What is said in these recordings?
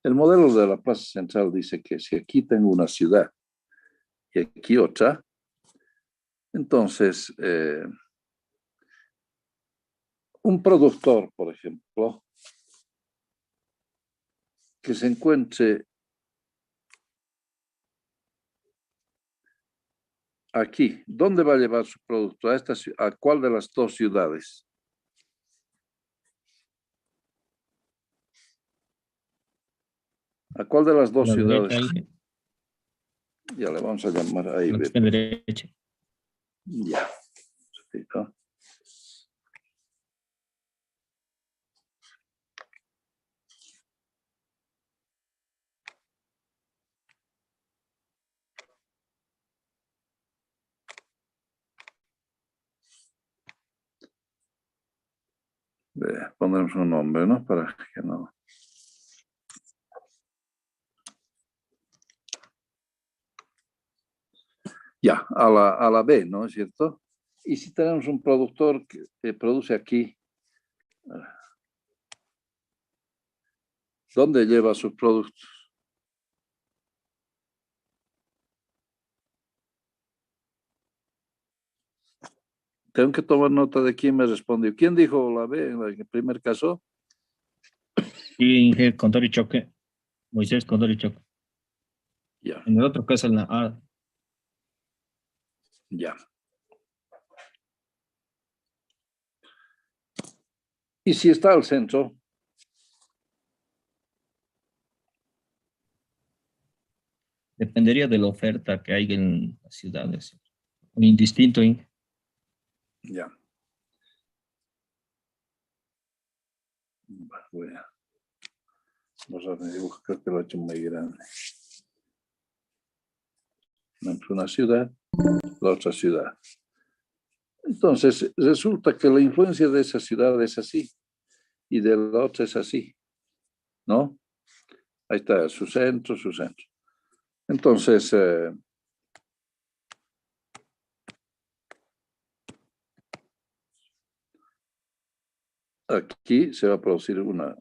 El modelo de la plaza central dice que si aquí tengo una ciudad y aquí otra, entonces un productor, por ejemplo, que se encuentre aquí, ¿dónde va a llevar su producto? ¿A cuál de las dos ciudades? ¿A cuál de las dos La ciudades? derecha ahí, Ya le vamos a llamar ahí. la extrema derecha. Ya. Sí, ¿no? Pondremos un nombre, ¿no? Para que no. Ya, a la B, ¿no es cierto? Y si tenemos un productor que produce aquí, ¿dónde lleva sus productos? Tengo que tomar nota de quién me respondió. ¿Quién dijo la B en el primer caso? Y Inge Condori Choque, Moisés Condori Choque. Ya, En el otro caso, la A. ya. Y si está al centro, Dependería de la oferta que hay en las ciudades. Indistinto, Inge. ya. Voy a borrar mi dibujo, creo que lo he hecho muy grande. Una ciudad, la otra ciudad. Entonces, resulta que la influencia de esa ciudad es así y de la otra es así, ¿no? Ahí está su centro, su centro. Entonces, aquí se va a producir una,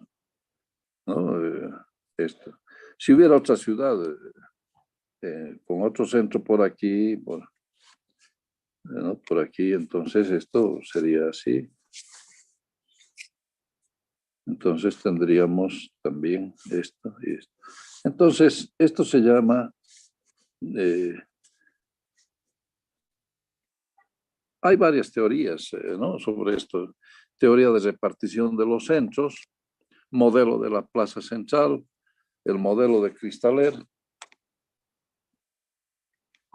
¿no? Esto. Si hubiera otra ciudad con otro centro por aquí, ¿no? Por aquí, entonces esto sería así. Entonces tendríamos también esto y esto. Entonces, esto se llama, hay varias teorías, ¿no? Sobre esto. Teoría de repartición de los centros, modelo de la plaza central, el modelo de Cristaler,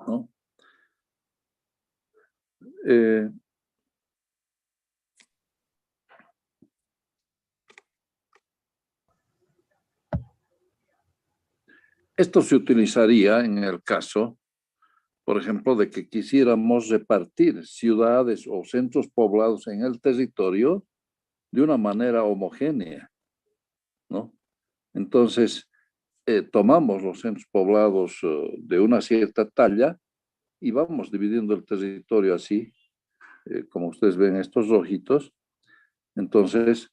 ¿no? Esto se utilizaría en el caso, por ejemplo, de que quisiéramos repartir ciudades o centros poblados en el territorio de una manera homogénea, ¿no? Entonces, tomamos los centros poblados de una cierta talla y vamos dividiendo el territorio así, como ustedes ven estos rojitos. Entonces,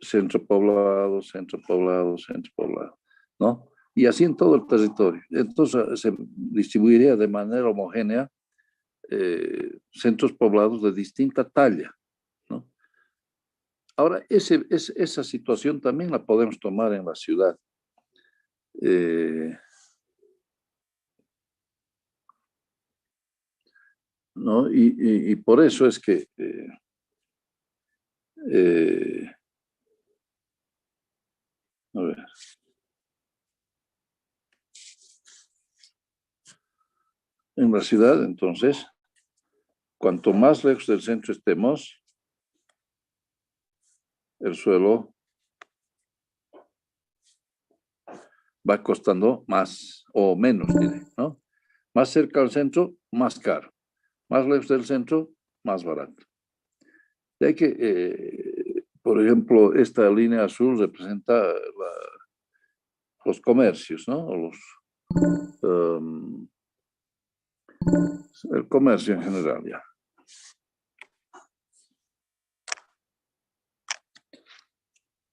centro poblado, centro poblado, centro poblado, ¿no? Y así en todo el territorio. Entonces, se distribuiría de manera homogénea centros poblados de distinta talla, ¿no? Ahora, esa situación también la podemos tomar en la ciudad. ¿No? Y por eso es que a ver. En la ciudad, entonces, cuanto más lejos del centro estemos, el suelo va costando más o menos, ¿no? Más cerca al centro, más caro. Más lejos del centro, más barato. De ahí que, por ejemplo, esta línea azul representa los comercios, ¿no? El comercio en general, ya.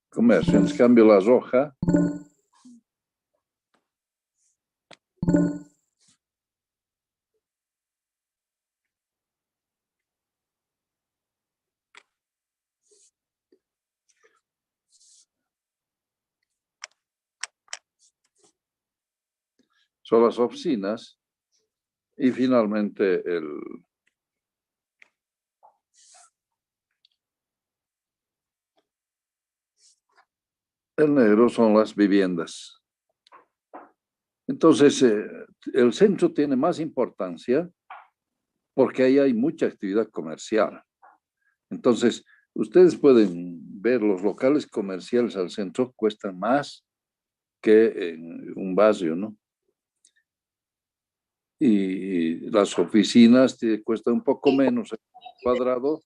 Comercio. En cambio, la roja Son las oficinas y finalmente el negro son las viviendas. Entonces, el centro tiene más importancia porque ahí hay mucha actividad comercial. Entonces, ustedes pueden ver los locales comerciales al centro cuestan más que en un barrio, ¿no? Y las oficinas cuestan un poco menos el cuadrado.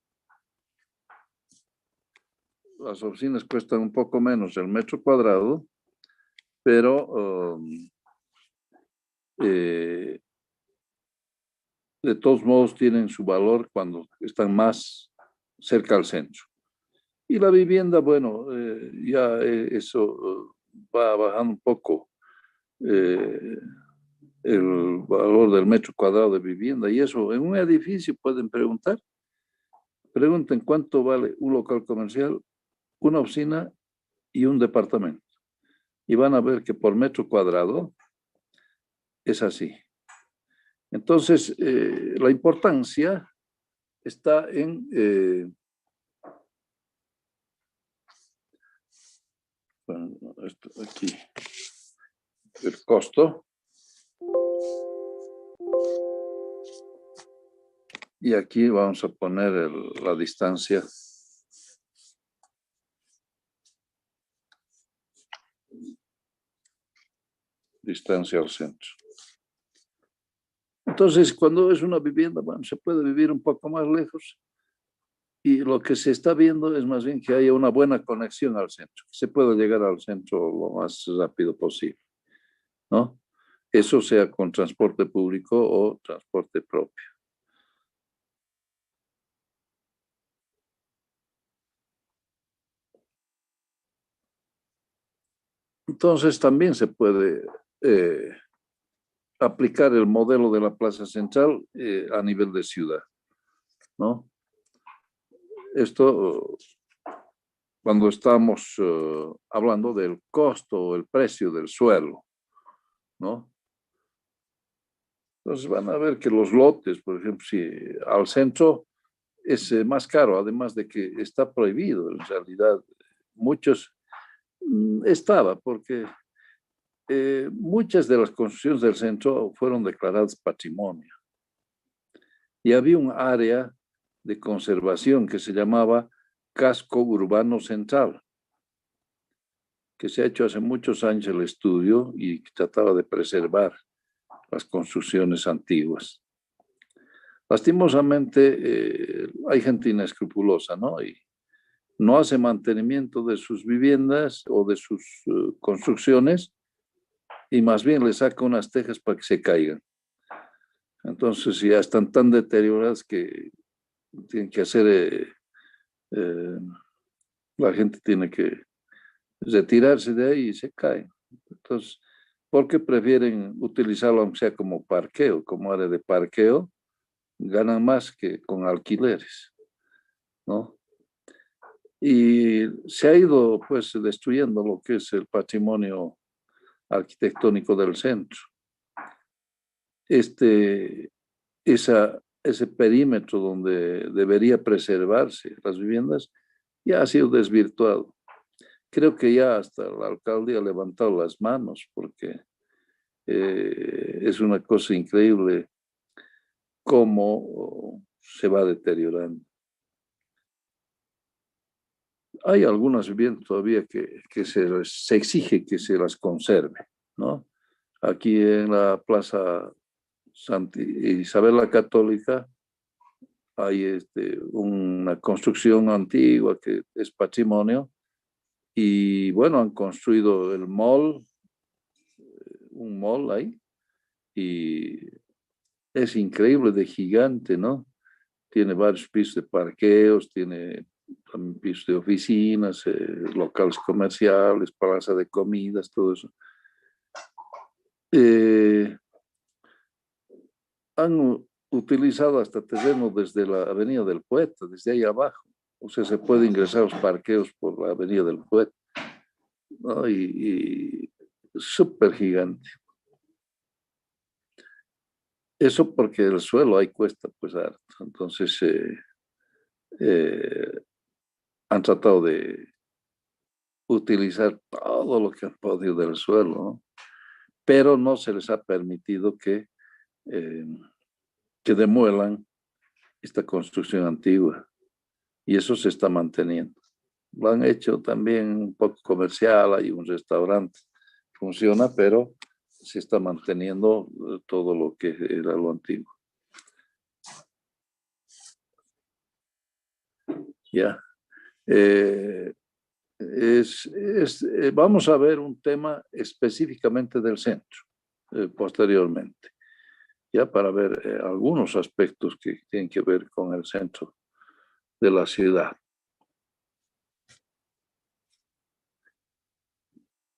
Las oficinas cuestan un poco menos el metro cuadrado, pero de todos modos tienen su valor cuando están más cerca al centro. Y la vivienda, bueno, ya eso va bajando un poco el valor del metro cuadrado de vivienda. Y eso, en un edificio pueden pregunten cuánto vale un local comercial, una oficina y un departamento. Y van a ver que por metro cuadrado es así. Entonces, la importancia está en bueno, esto aquí, el costo. Y aquí vamos a poner la distancia. Distancia al centro. Entonces, cuando es una vivienda, bueno, se puede vivir un poco más lejos. Y lo que se está viendo es más bien que haya una buena conexión al centro, que se pueda llegar al centro lo más rápido posible, ¿no? Eso sea con transporte público o transporte propio. Entonces, también se puede aplicar el modelo de la Plaza Central a nivel de ciudad, ¿no? Esto cuando estamos hablando del costo o el precio del suelo, ¿no? Entonces van a ver que los lotes, por ejemplo, si al centro es más caro, además de que está prohibido, en realidad, muchos estaba, porque muchas de las construcciones del centro fueron declaradas patrimonio. Y había un área de conservación que se llamaba Casco Urbano Central, que se ha hecho hace muchos años el estudio y trataba de preservar las construcciones antiguas. Lastimosamente, hay gente inescrupulosa, ¿no? Y no hace mantenimiento de sus viviendas o de sus construcciones y más bien le saca unas tejas para que se caigan. Entonces ya están tan deterioradas que tienen que hacer, la gente tiene que retirarse de ahí y se caen. Entonces, ¿por qué prefieren utilizarlo aunque sea como parqueo, como área de parqueo? Ganan más que con alquileres, ¿no? Y se ha ido pues destruyendo lo que es el patrimonio arquitectónico del centro. Ese perímetro donde debería preservarse las viviendas ya ha sido desvirtuado. Creo que ya hasta el alcalde ha levantado las manos porque es una cosa increíble cómo se va deteriorando. Hay algunas viviendas todavía que se exige que se las conserve, ¿no? Aquí en la Plaza Santa Isabel la Católica hay una construcción antigua que es patrimonio y bueno, han construido el mall, un mall ahí y es increíble de gigante, ¿no? Tiene varios pisos de parqueos, tiene también pisos de oficinas, locales comerciales, plaza de comidas, todo eso. han utilizado hasta terreno desde la Avenida del Poeta, desde ahí abajo. O sea, se puede ingresar a los parqueos por la Avenida del Poeta, ¿no? Y súper gigante. Eso porque el suelo ahí cuesta pues harto. Entonces eh, han tratado de utilizar todo lo que han podido del suelo, ¿no? Pero no se les ha permitido eh, que demuelan esta construcción antigua y eso se está manteniendo. Lo han hecho también un poco comercial, hay un restaurante, funciona, pero se está manteniendo todo lo que era lo antiguo. Ya. Eh, vamos a ver un tema específicamente del centro posteriormente, ya para ver algunos aspectos que tienen que ver con el centro de la ciudad.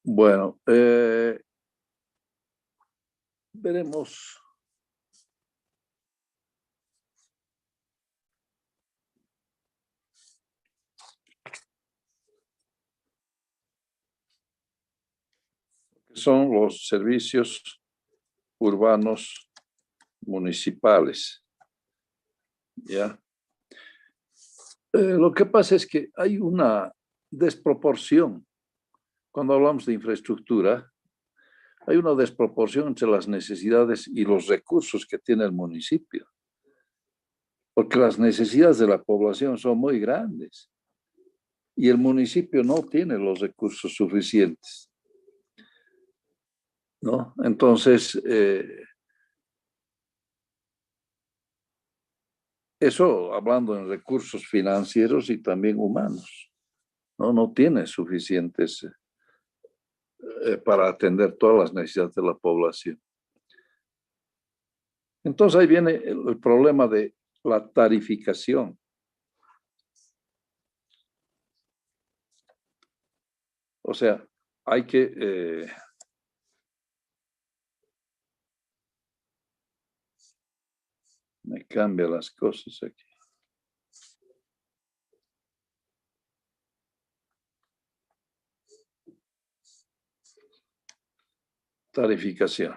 Bueno, veremos. Son los servicios urbanos municipales. ¿Ya? Lo que pasa es que hay una desproporción. Cuando hablamos de infraestructura, hay una desproporción entre las necesidades y los recursos que tiene el municipio. Porque las necesidades de la población son muy grandes y el municipio no tiene los recursos suficientes, ¿no? Entonces, eso hablando en recursos financieros y también humanos, ¿no? No tiene suficientes para atender todas las necesidades de la población. Entonces ahí viene el problema de la tarificación. O sea, hay que me cambia las cosas aquí. Tarificación.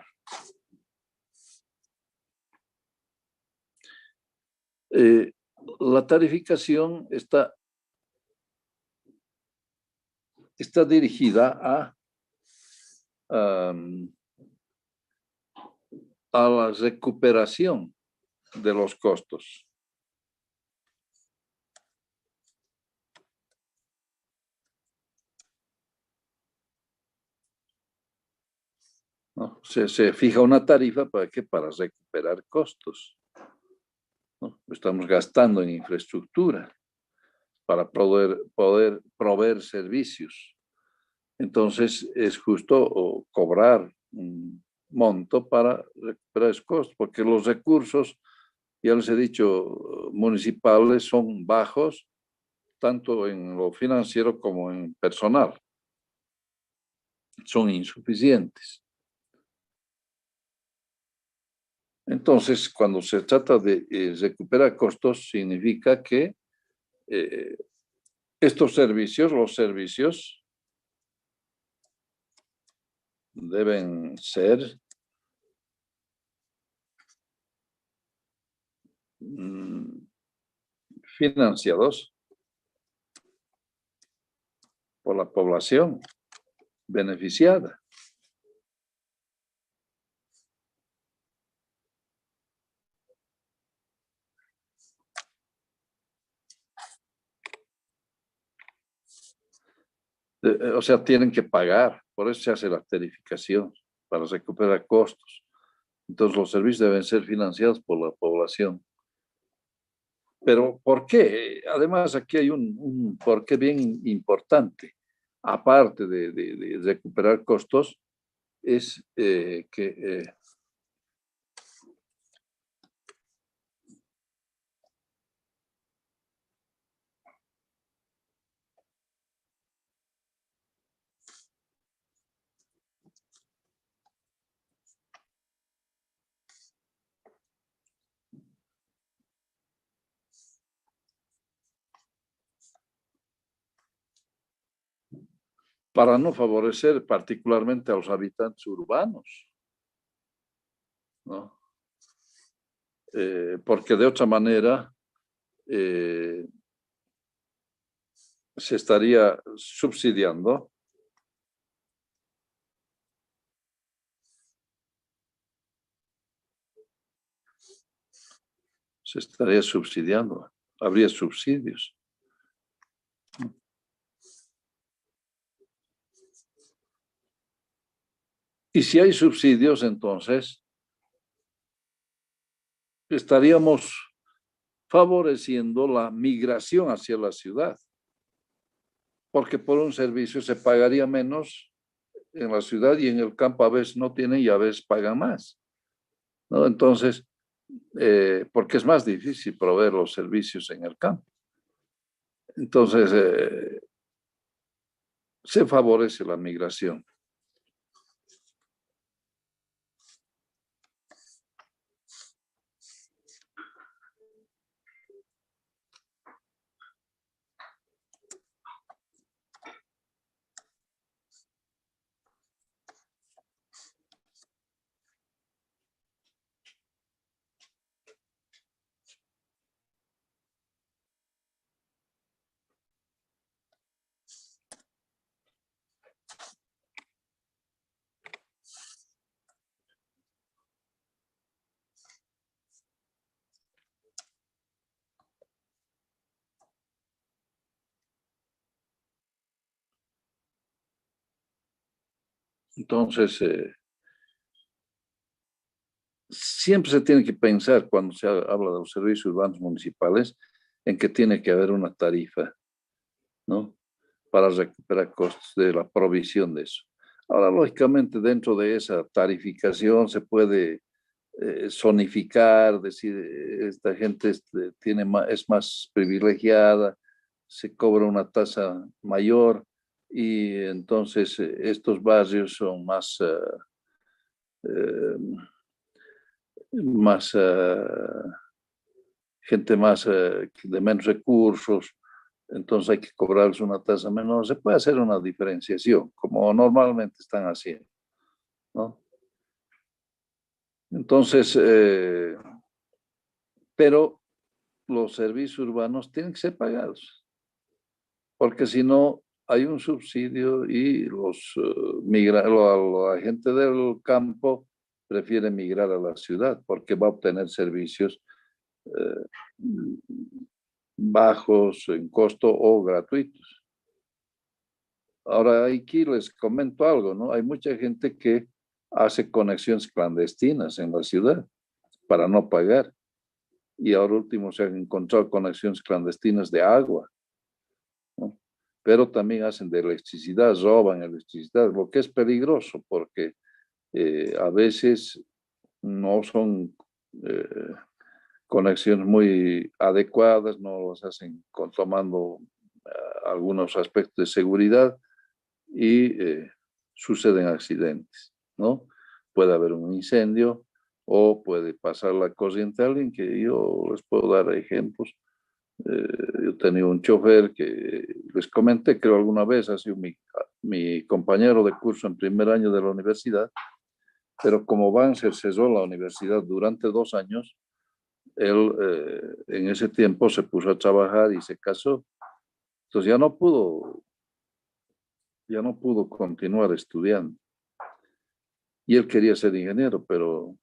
La tarificación está dirigida a la recuperación de los costos. ¿No? Se fija una tarifa para qué? Para recuperar costos, ¿no? Estamos gastando en infraestructura para poder proveer servicios. Entonces es justo cobrar un monto para recuperar esos costos, porque los recursos, ya les he dicho, municipales son bajos, tanto en lo financiero como en personal. Son insuficientes. Entonces, cuando se trata de recuperar costos, significa que eh, estos servicios, los servicios, deben ser financiados por la población beneficiada. O sea, tienen que pagar, por eso se hace la tarificación, para recuperar costos. Entonces, los servicios deben ser financiados por la población. Pero, ¿por qué? Además, aquí hay un porqué bien importante. Aparte de recuperar costos, es que para no favorecer particularmente a los habitantes urbanos, ¿no? Porque de otra manera se estaría subsidiando habría subsidios. Y si hay subsidios, entonces estaríamos favoreciendo la migración hacia la ciudad, porque por un servicio se pagaría menos en la ciudad y en el campo a veces no tienen y a veces pagan más, ¿no? Entonces, porque es más difícil proveer los servicios en el campo. Entonces, se favorece la migración. Entonces, siempre se tiene que pensar cuando se habla de los servicios urbanos municipales en que tiene que haber una tarifa, ¿no? Para recuperar costos de la provisión de eso. Ahora, lógicamente, dentro de esa tarificación se puede zonificar, decir, esta gente es más privilegiada, se cobra una tasa mayor y entonces estos barrios son eh, más gente más de menos recursos, entonces hay que cobrarles una tasa menor. Se puede hacer una diferenciación, como normalmente están haciendo, ¿no? Entonces, pero los servicios urbanos tienen que ser pagados, porque si no hay un subsidio y la gente del campo prefiere migrar a la ciudad porque va a obtener servicios eh, bajos en costo o gratuitos. Ahora aquí les comento algo, ¿no? Hay mucha gente que hace conexiones clandestinas en la ciudad para no pagar. Y ahora último se han encontrado conexiones clandestinas de agua, ¿no? Pero también hacen de electricidad, roban electricidad, lo que es peligroso porque a veces no son conexiones muy adecuadas, no las hacen tomando algunos aspectos de seguridad y suceden accidentes, ¿no? Puede haber un incendio o puede pasar la corriente a alguien, que yo les puedo dar ejemplos. Yo tenía un chofer que les comenté, creo alguna vez, ha sido mi compañero de curso en primer año de la universidad, pero como Banzer cesó la universidad durante 2 años, él en ese tiempo se puso a trabajar y se casó. Entonces ya no pudo continuar estudiando. Y él quería ser ingeniero, pero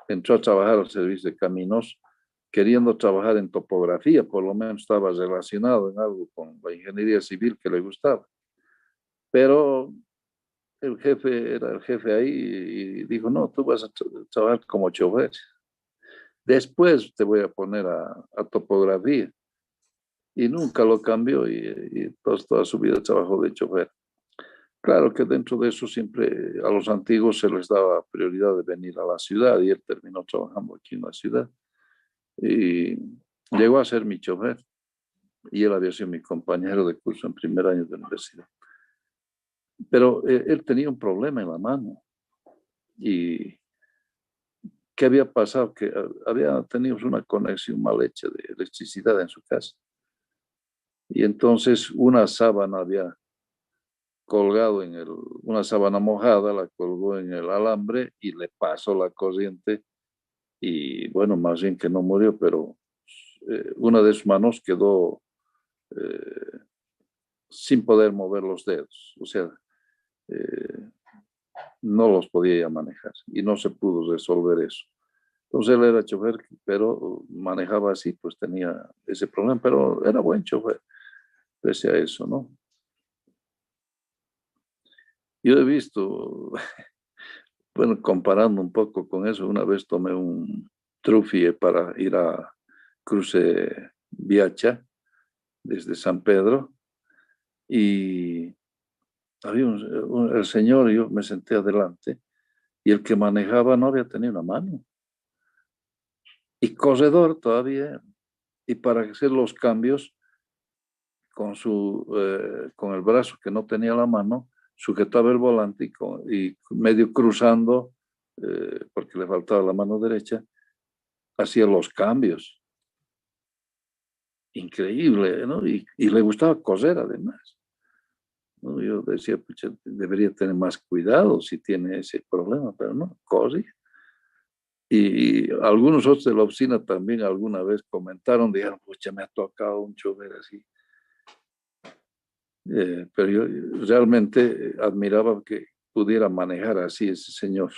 entró a trabajar al servicio de caminos, queriendo trabajar en topografía, por lo menos estaba relacionado en algo con la ingeniería civil que le gustaba. Pero el jefe era el jefe ahí y dijo, no, tú vas a trabajar como chofer. Después te voy a poner a topografía. Y nunca lo cambió y toda su vida trabajó de chofer. Claro que dentro de eso siempre a los antiguos se les daba prioridad de venir a la ciudad y él terminó trabajando aquí en la ciudad. Y llegó a ser mi chofer y él había sido mi compañero de curso en primer año de universidad. Pero él tenía un problema en la mano. ¿Y qué había pasado? Que había tenido una conexión mal hecha de electricidad en su casa. Y entonces una sábana había colgado en una sábana mojada, la colgó en el alambre y le pasó la corriente y bueno, más bien que no murió, pero una de sus manos quedó sin poder mover los dedos, o sea, eh, no los podía ya manejar y no se pudo resolver eso. Entonces él era chofer, pero manejaba así, pues tenía ese problema, pero era buen chofer, pese a eso, ¿no? Yo he visto, bueno, comparando un poco con eso, una vez tomé un trufie para ir a Cruce Viacha desde San Pedro y había el señor, yo me senté adelante y el que manejaba no había tenido una mano y corredor todavía y para hacer los cambios con el brazo que no tenía la mano, sujetaba el volante y medio cruzando, porque le faltaba la mano derecha, hacía los cambios. Increíble, ¿no? Y le gustaba coser además, ¿no? Yo decía, pucha, debería tener más cuidado si tiene ese problema, pero no, cose. Y algunos otros de la oficina también alguna vez comentaron, dijeron, pucha, me ha tocado un chofer así. Pero yo realmente admiraba que pudiera manejar así ese señor.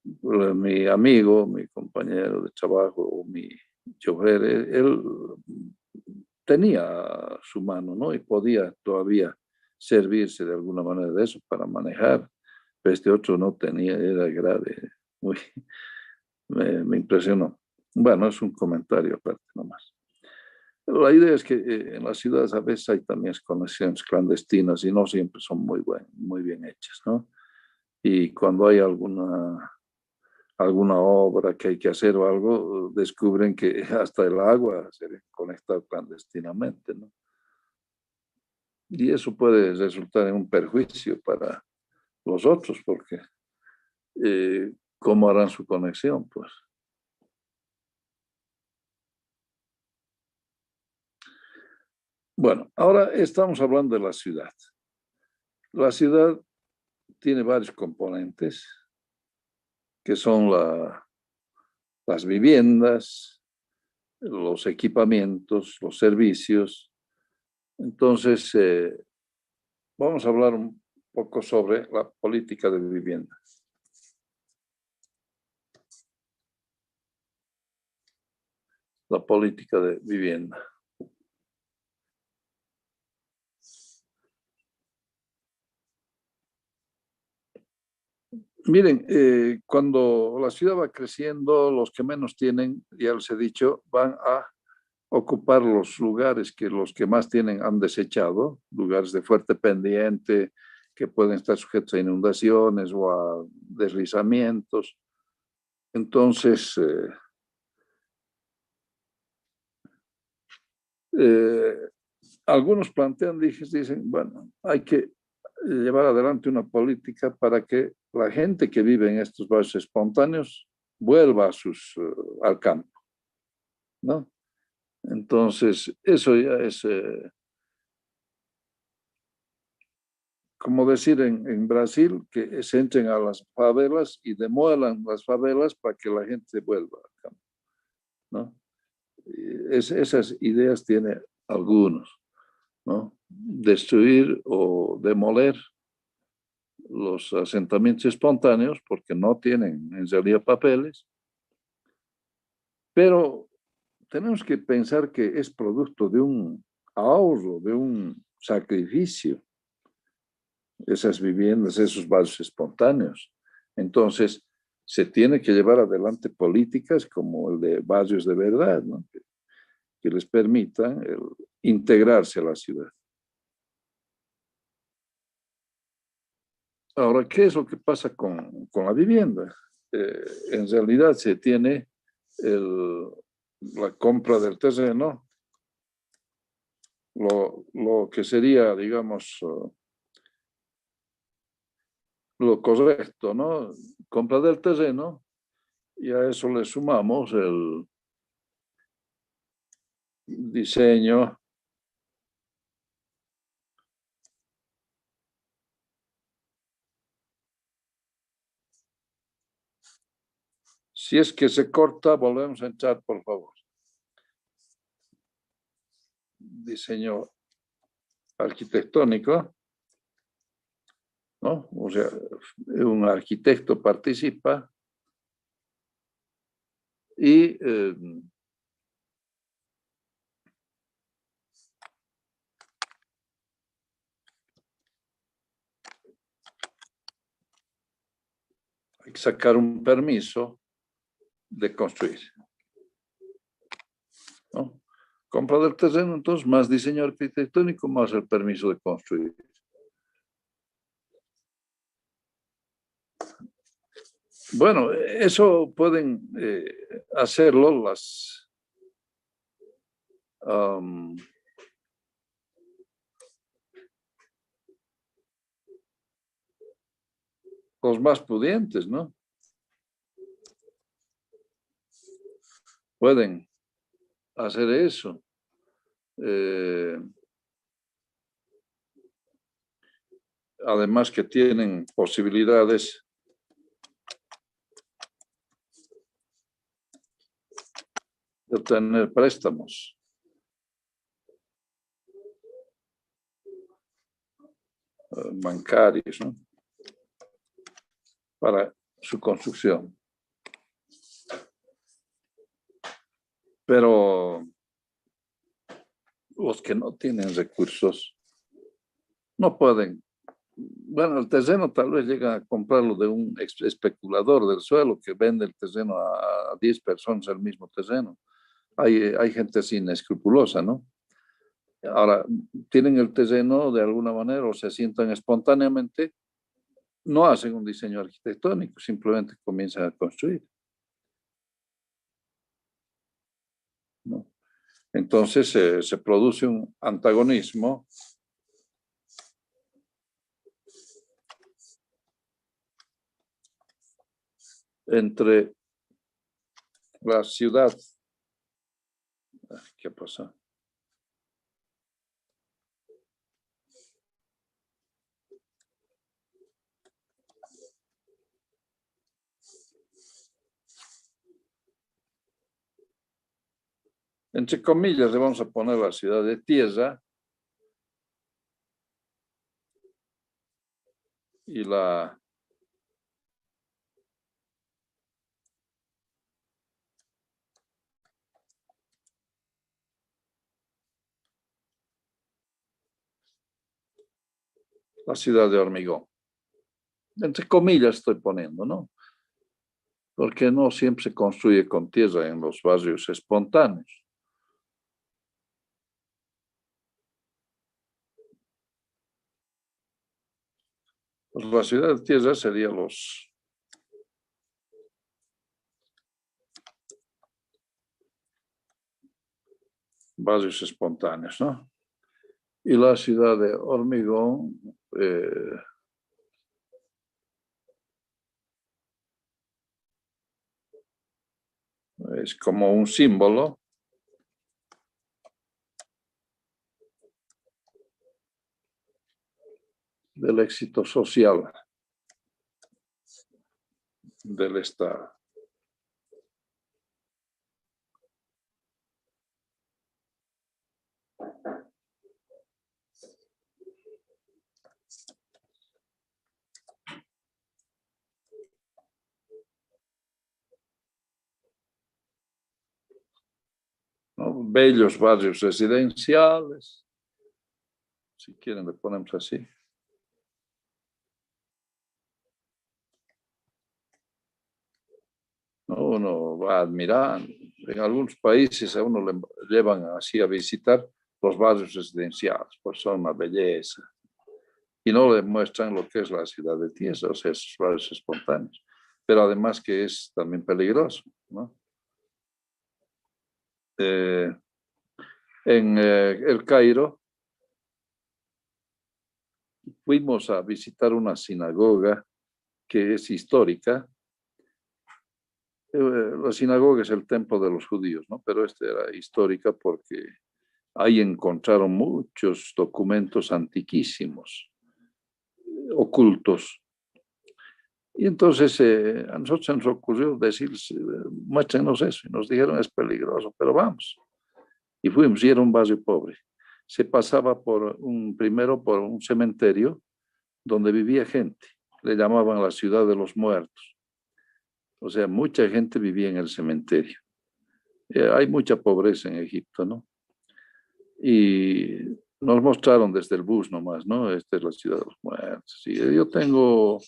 Mi amigo, mi compañero de trabajo, o mi chofer, él tenía su mano, ¿no? Y podía todavía servirse de alguna manera de eso para manejar. Pero este otro no tenía, era grave. Muy, me impresionó. Bueno, es un comentario aparte nomás. Pero la idea es que en las ciudades a veces hay también conexiones clandestinas y no siempre son muy bien hechas, ¿no? Y cuando hay alguna obra que hay que hacer o algo, descubren que hasta el agua se conecta clandestinamente, ¿no? Y eso puede resultar en un perjuicio para los otros, porque ¿cómo harán su conexión? Pues bueno, ahora estamos hablando de la ciudad. La ciudad tiene varios componentes, que son las viviendas, los equipamientos, los servicios. Entonces, vamos a hablar un poco sobre la política de vivienda. La política de vivienda. Miren, cuando la ciudad va creciendo, los que menos tienen, ya les he dicho, van a ocupar los lugares que los que más tienen han desechado, lugares de fuerte pendiente que pueden estar sujetos a inundaciones o a deslizamientos. Entonces, eh, algunos plantean, dicen, bueno, hay que llevar adelante una política para que la gente que vive en estos barrios espontáneos vuelva al campo, ¿no? Entonces, eso ya es como decir en Brasil que se entren a las favelas y demuelan las favelas para que la gente vuelva al campo, ¿no? Esas ideas tiene algunos, ¿no? Destruir o demoler los asentamientos espontáneos porque no tienen en realidad papeles, pero tenemos que pensar que es producto de un ahorro, de un sacrificio, esas viviendas, esos barrios espontáneos. Entonces, se tiene que llevar adelante políticas como el de barrios de verdad, ¿no? Que les permitan integrarse a la ciudad. Ahora, ¿qué es lo que pasa con la vivienda? En realidad se tiene la compra del terreno, lo que sería, digamos, lo correcto, ¿no? Compra del terreno y a eso le sumamos el diseño, Si es que se corta, volvemos a entrar, por favor. Diseño arquitectónico, ¿no? O sea, un arquitecto participa y hay que sacar un permiso de construir, ¿no? Compra del terreno, entonces, más diseño arquitectónico, más el permiso de construir. Bueno, eso pueden hacerlo los más pudientes, ¿no? Pueden hacer eso. Además que tienen posibilidades de obtener préstamos. Bancarios, ¿no? Para su construcción. Pero los que no tienen recursos no pueden. Bueno, el terreno tal vez llega a comprarlo de un especulador del suelo que vende el terreno a 10 personas el mismo terreno. Hay gente así inescrupulosa, ¿no? Ahora, tienen el terreno de alguna manera o se asientan espontáneamente, no hacen un diseño arquitectónico, simplemente comienzan a construir, ¿no? Entonces se produce un antagonismo entre la ciudad. ¿Qué pasa? Entre comillas, le vamos a poner la ciudad de tierra y la ciudad de hormigón. Entre comillas estoy poniendo, ¿no? Porque no siempre se construye con tierra en los barrios espontáneos. Pues la ciudad de tierra sería los barrios espontáneos, ¿no? Y la ciudad de hormigón es como un símbolo del éxito social del Estado. ¿No? Bellos barrios residenciales, si quieren le ponemos así. Uno va a admirar, en algunos países a uno le llevan así a visitar los barrios residenciales, pues son una belleza. Y no le muestran lo que es la ciudad de tierra, o sea, esos barrios espontáneos. Pero además que es también peligroso, ¿no? En El Cairo fuimos a visitar una sinagoga que es histórica. La sinagoga es el templo de los judíos, ¿no? Pero esta era histórica porque ahí encontraron muchos documentos antiquísimos, ocultos. Y entonces a nosotros se nos ocurrió decir, muéstrenos eso. Y nos dijeron, es peligroso, pero vamos. Y fuimos, y era un barrio pobre. Se pasaba primero por un cementerio donde vivía gente. Le llamaban la ciudad de los muertos. O sea, mucha gente vivía en el cementerio. Hay mucha pobreza en Egipto, ¿no? Y nos mostraron desde el bus nomás, ¿no? Esta es la ciudad de los muertos. Y yo tengo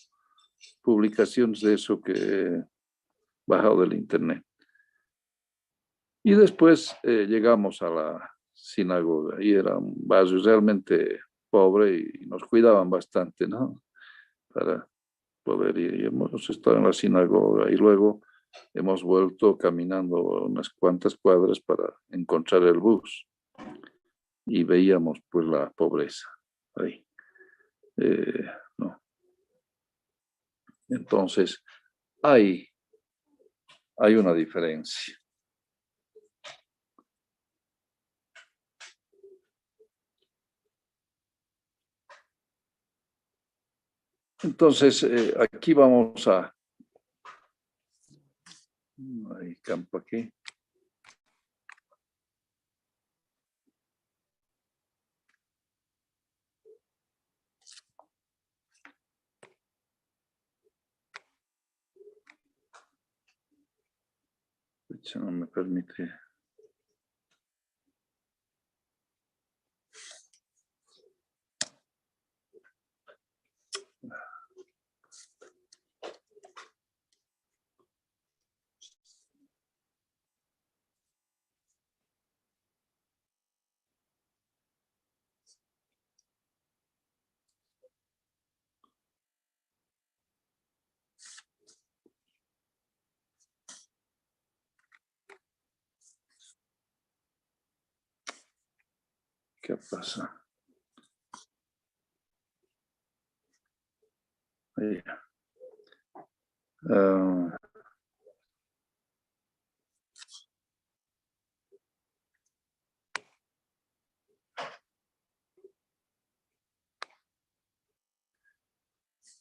publicaciones de eso que he bajado del internet. Y después llegamos a la sinagoga y era un barrio realmente pobre y nos cuidaban bastante, ¿no? Para poder ir. Y hemos estado en la sinagoga y luego hemos vuelto caminando unas cuantas cuadras para encontrar el bus y veíamos pues la pobreza ahí. ¿No? Entonces, hay una diferencia. Entonces, aquí vamos a... Hay campo aquí. No me permite. ¿Qué pasa? Ahí.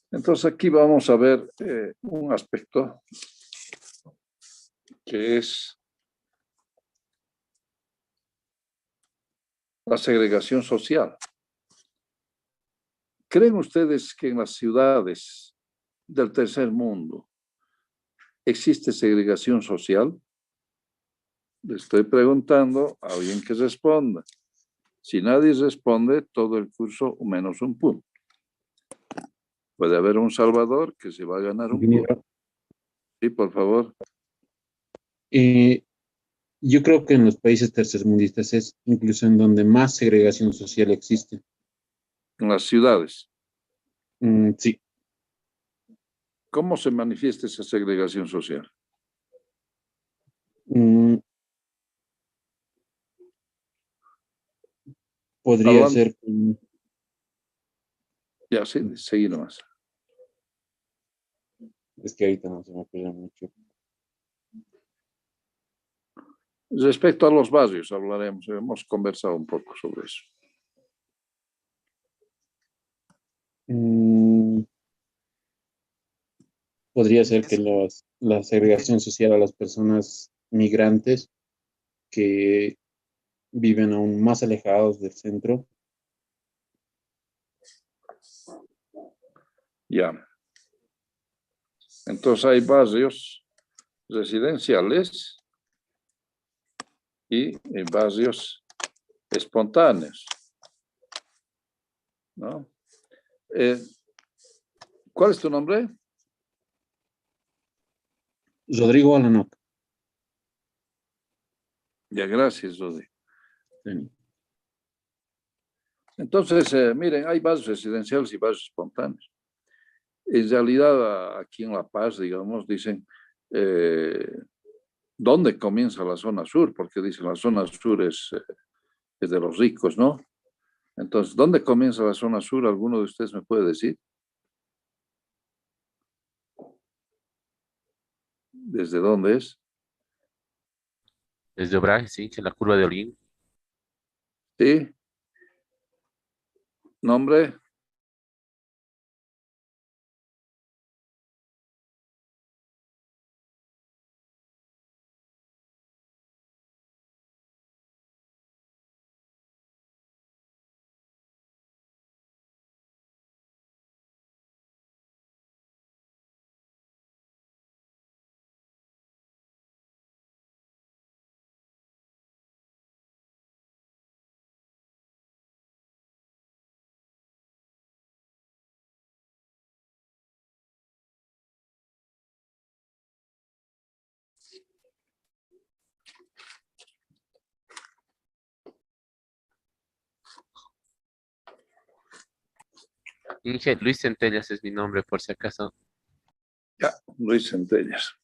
Entonces aquí vamos a ver un aspecto que es la segregación social. ¿Creen ustedes que en las ciudades del tercer mundo existe segregación social? Le estoy preguntando a alguien que responda. Si nadie responde, todo el curso menos un punto. Puede haber un salvador que se va a ganar un punto. Sí, por favor. Yo creo que en los países tercermundistas es incluso en donde más segregación social existe. En las ciudades. Sí. ¿Cómo se manifiesta esa segregación social? Podría ser... Ya, sí, seguí nomás. Es que ahorita no se me ocurre mucho. Respecto a los barrios hablaremos, hemos conversado un poco sobre eso. Podría ser que la segregación social a las personas migrantes que viven aún más alejados del centro. Ya. Entonces hay barrios residenciales y barrios espontáneos, ¿no? ¿Cuál es tu nombre? Rodrigo Alanoc. Ya, gracias, Rodrigo. Sí. Entonces, miren, hay barrios residenciales y barrios espontáneos. En realidad, aquí en La Paz, digamos, dicen, ¿dónde comienza la zona sur? Porque dicen, la zona sur es de los ricos, ¿no? Entonces, ¿dónde comienza la zona sur? ¿Alguno de ustedes me puede decir? ¿Desde dónde es? Desde Obraje, sí, en la curva de Olín. ¿Sí? ¿Nombre? Inge, Luis Centellas es mi nombre, por si acaso. Ya, Luis Centellas.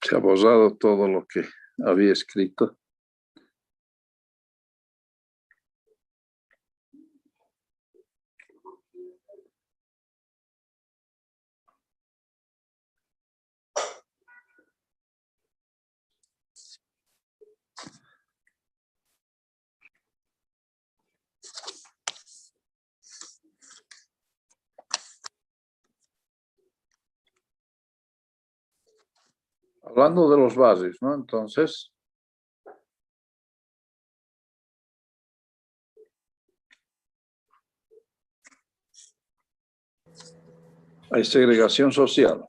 Se ha borrado todo lo que había escrito. Hablando de los barrios, ¿no? Entonces, hay segregación social.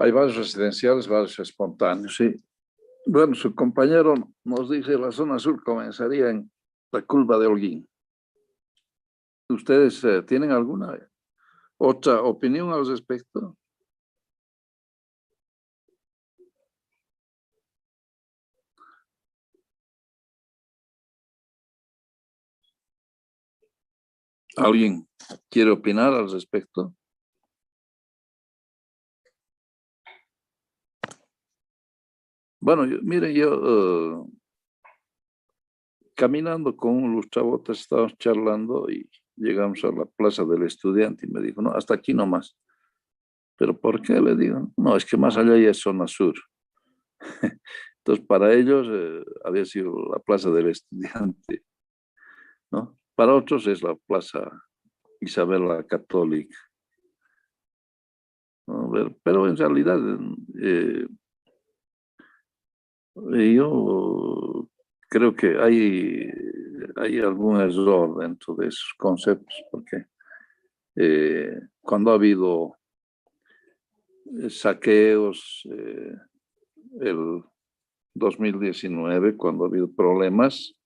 Hay barrios residenciales, barrios espontáneos, sí. Bueno, su compañero nos dice que la zona sur comenzaría en la curva de Holguín. ¿Ustedes tienen alguna otra opinión al respecto? ¿Alguien quiere opinar al respecto? Bueno, miren, yo caminando con los chavotes estábamos charlando y llegamos a la Plaza del Estudiante y me dijo, no, hasta aquí nomás. ¿Pero por qué? Le digo, no, es que más allá ya es zona sur. Entonces, para ellos había sido la Plaza del Estudiante, ¿no? Para otros es la Plaza Isabel la Católica, ¿no? Pero en realidad yo creo que hay algún error dentro de esos conceptos, porque cuando ha habido saqueos, el 2019, cuando ha habido problemas,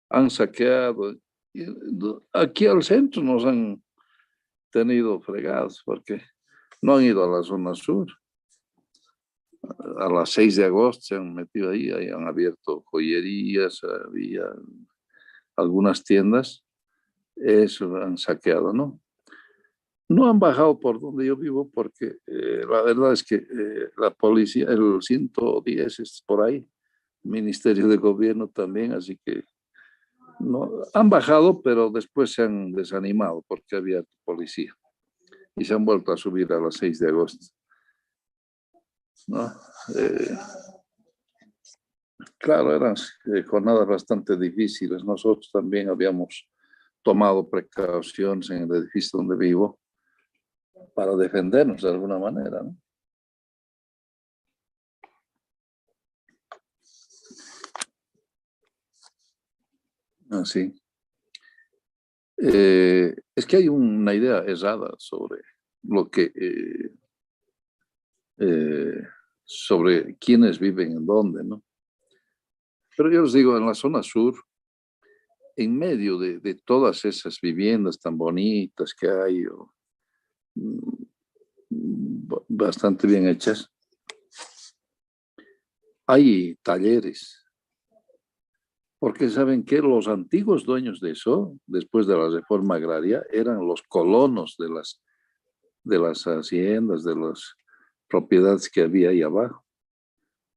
han saqueado. Y aquí al centro nos han tenido fregados porque no han ido a la zona sur. A las 6 de agosto se han metido ahí han abierto joyerías, había algunas tiendas, eso han saqueado, ¿no? No han bajado por donde yo vivo porque la verdad es que la policía, el 110 es por ahí, Ministerio de Gobierno también, así que no, han bajado, pero después se han desanimado porque había policía y se han vuelto a subir a las 6 de agosto, ¿no? Claro, eran jornadas bastante difíciles. Nosotros también habíamos tomado precauciones en el edificio donde vivo para defendernos de alguna manera, ¿no? Así. Es que hay una idea errada sobre lo que, sobre quiénes viven en dónde, ¿no? Pero yo les digo, en la zona sur, en medio de todas esas viviendas tan bonitas que hay, bastante bien hechas, hay talleres, porque saben que los antiguos dueños de eso, después de la reforma agraria, eran los colonos de las haciendas, de las propiedades que había ahí abajo.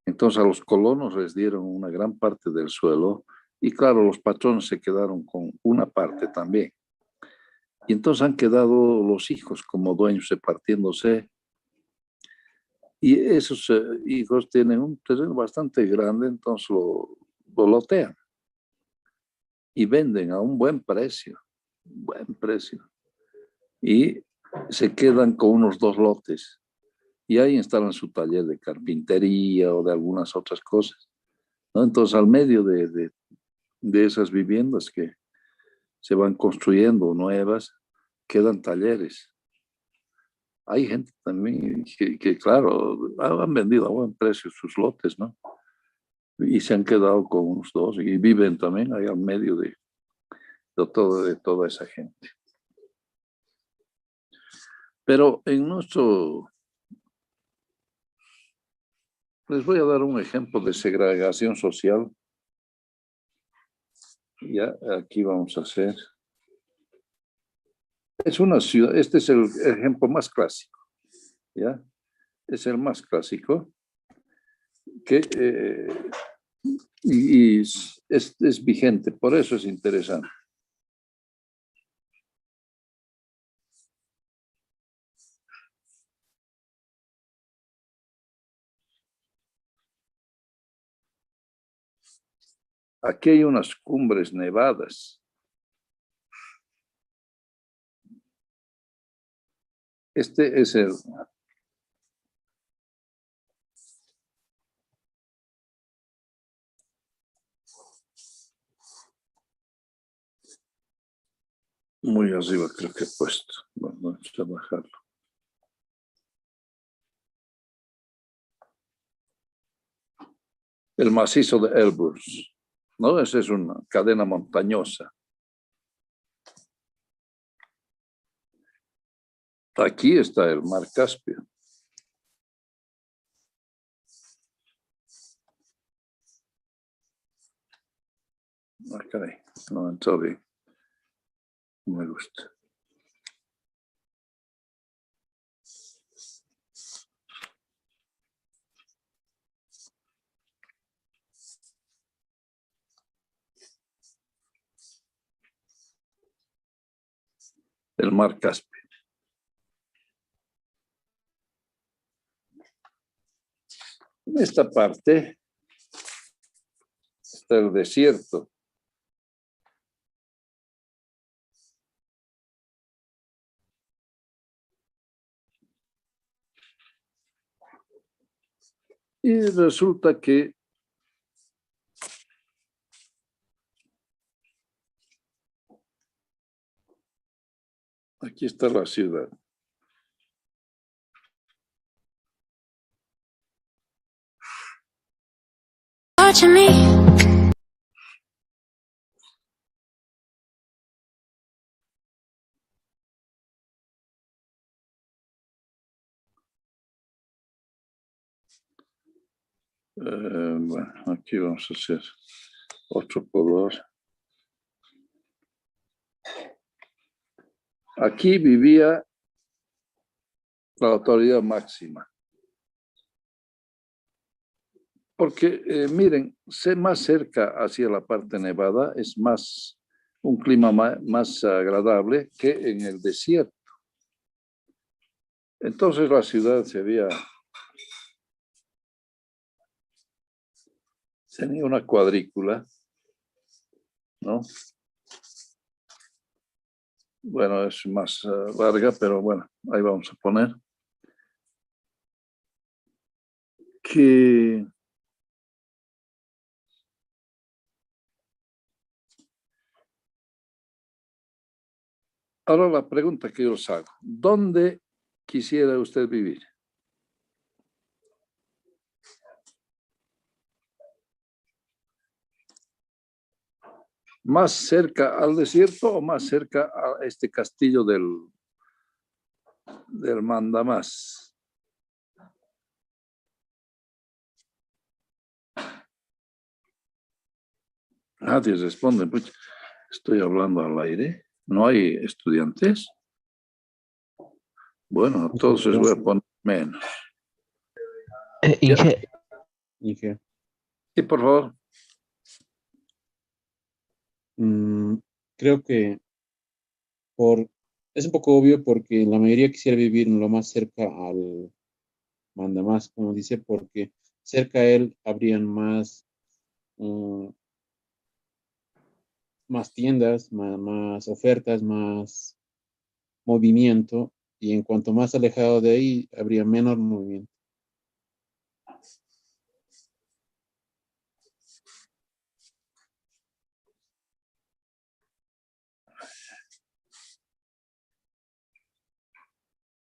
Entonces a los colonos les dieron una gran parte del suelo y claro, los patrones se quedaron con una parte también. Y entonces han quedado los hijos como dueños repartiéndose. Y esos hijos tienen un terreno bastante grande, entonces lo lotean. y venden a un buen precio, y se quedan con unos 2 lotes y ahí instalan su taller de carpintería o de algunas otras cosas, ¿no? Entonces, al medio de esas viviendas que se van construyendo nuevas, quedan talleres. Hay gente también que claro, han vendido a buen precio sus lotes, ¿no? Y se han quedado con unos 2 y viven también ahí al medio de toda esa gente. Pero les voy a dar un ejemplo de segregación social. Ya, aquí vamos a hacer. Es una ciudad, este es el ejemplo más clásico, ¿ya? Es el más clásico y es vigente, por eso es interesante. Aquí hay unas cumbres nevadas. Este es el... Muy arriba creo que he puesto. Vamos a bajarlo. El macizo de Elbrus, ¿no? Esa es una cadena montañosa. Aquí está el mar Caspio. Ah, caray, no entró bien. No me gusta. El mar Caspio. En esta parte está el desierto. Y resulta que aquí está la ciudad. Watching me. Bueno, aquí vamos a hacer otro color. Aquí vivía la autoridad máxima. Porque, miren, más cerca hacia la parte nevada es un clima más agradable que en el desierto. Entonces la ciudad tenía una cuadrícula, ¿no? Bueno, es más larga, pero bueno, ahí vamos a poner. Que ahora la pregunta que yo os hago, ¿dónde quisiera usted vivir? ¿Más cerca al desierto o más cerca a este castillo del mandamás? Nadie responde, pues estoy hablando al aire. ¿No hay estudiantes? Bueno, entonces voy a poner menos. Inge, Dije, Sí, por favor. creo que es un poco obvio porque la mayoría quisiera vivir lo más cerca al mandamás, como dice, porque cerca a él habrían más más tiendas, más ofertas, más movimiento, y en cuanto más alejado de ahí, habría menos movimiento.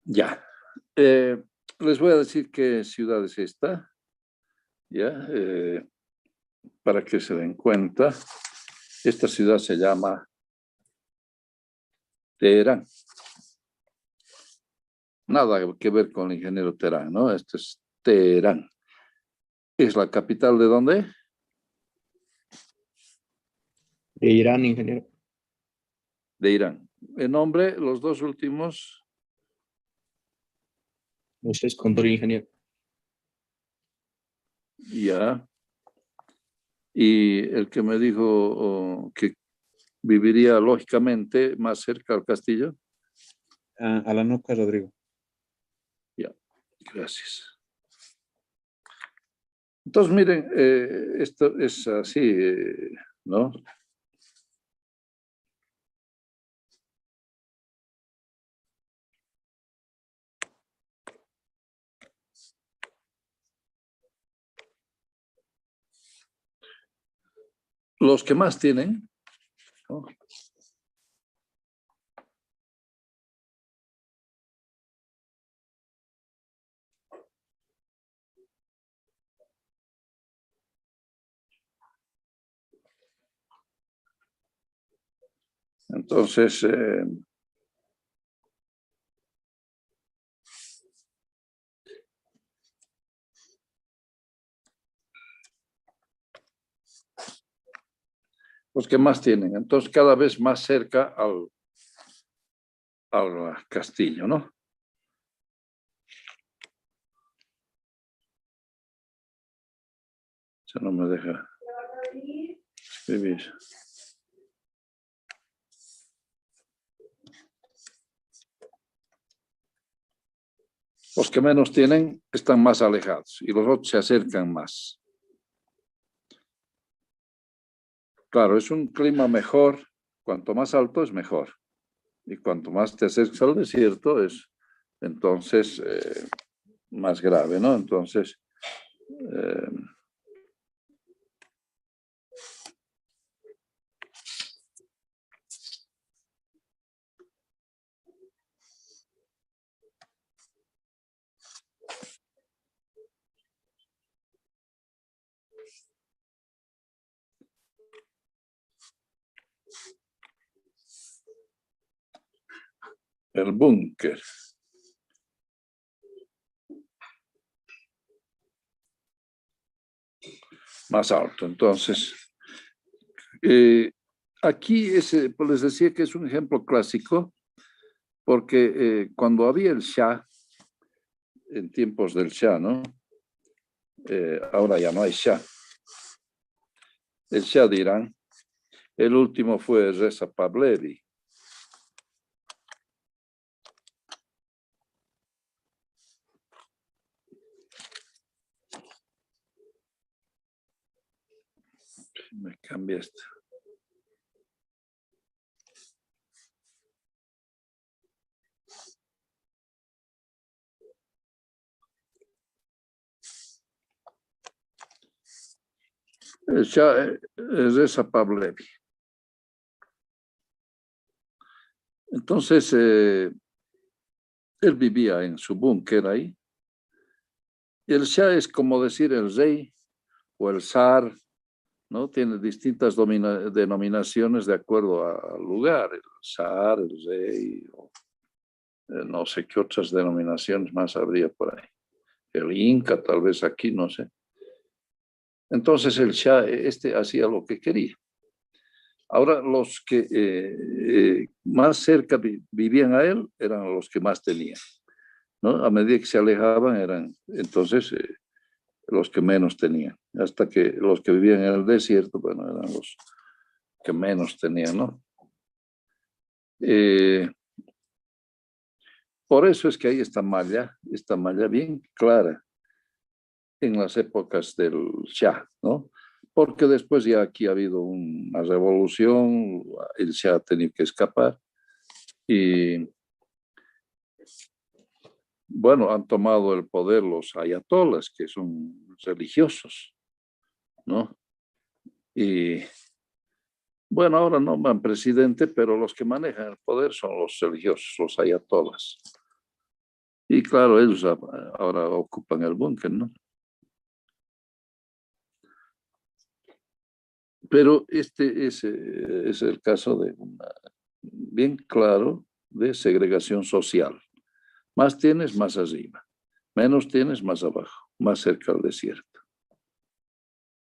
Ya. Les voy a decir qué ciudad es esta, ya, para que se den cuenta. Esta ciudad se llama Teherán. Nada que ver con el ingeniero Terán, ¿no? Esto es Teherán. ¿Es la capital de dónde? De Irán, ingeniero. De Irán. El nombre, los dos últimos. Moisés Condori, ingeniero. Ya. Y el que me dijo que viviría lógicamente más cerca al castillo. Alanuca Rodrigo. Ya, gracias. Entonces, miren, esto es así, ¿no? Los que más tienen, ¿no? Entonces, los que más tienen. Entonces, cada vez más cerca al castillo, ¿no? Ya no me deja escribir. Los que menos tienen están más alejados y los otros se acercan más. Claro, es un clima mejor. Cuanto más alto es mejor. Y cuanto más te acercas al desierto es entonces más grave, ¿no? Entonces, el búnker. Más alto. Entonces, aquí pues les decía que es un ejemplo clásico porque cuando había el Shah, en tiempos del Shah, ¿no? Ahora ya no hay Shah. El Shah de Irán, el último fue Reza Pahlavi. Me cambia esto. El Shah Reza Pahlavi. Entonces, él vivía en su búnker ahí. Y el Shah es como decir el rey o el zar, ¿no? Tiene distintas denominaciones de acuerdo al lugar. El zar, el rey, o, no sé qué otras denominaciones más habría por ahí. El inca, tal vez aquí, no sé. Entonces el Shah hacía lo que quería. Ahora los que más cerca vivían a él eran los que más tenían, ¿no? A medida que se alejaban eran entonces los que menos tenían, hasta que los que vivían en el desierto, bueno, eran los que menos tenían, ¿no? Por eso es que hay esta malla bien clara en las épocas del Shah, ¿no? porque después ya aquí ha habido una revolución, él se ha tenido que escapar y bueno, han tomado el poder los ayatolas, que son religiosos, ¿no? Y bueno, ahora nombran presidente, pero los que manejan el poder son los religiosos, los ayatolas. Y claro, ellos ahora ocupan el búnker, ¿no? Pero este es el caso de bien claro de segregación social. Más tienes, más arriba. Menos tienes, más abajo, más cerca al desierto.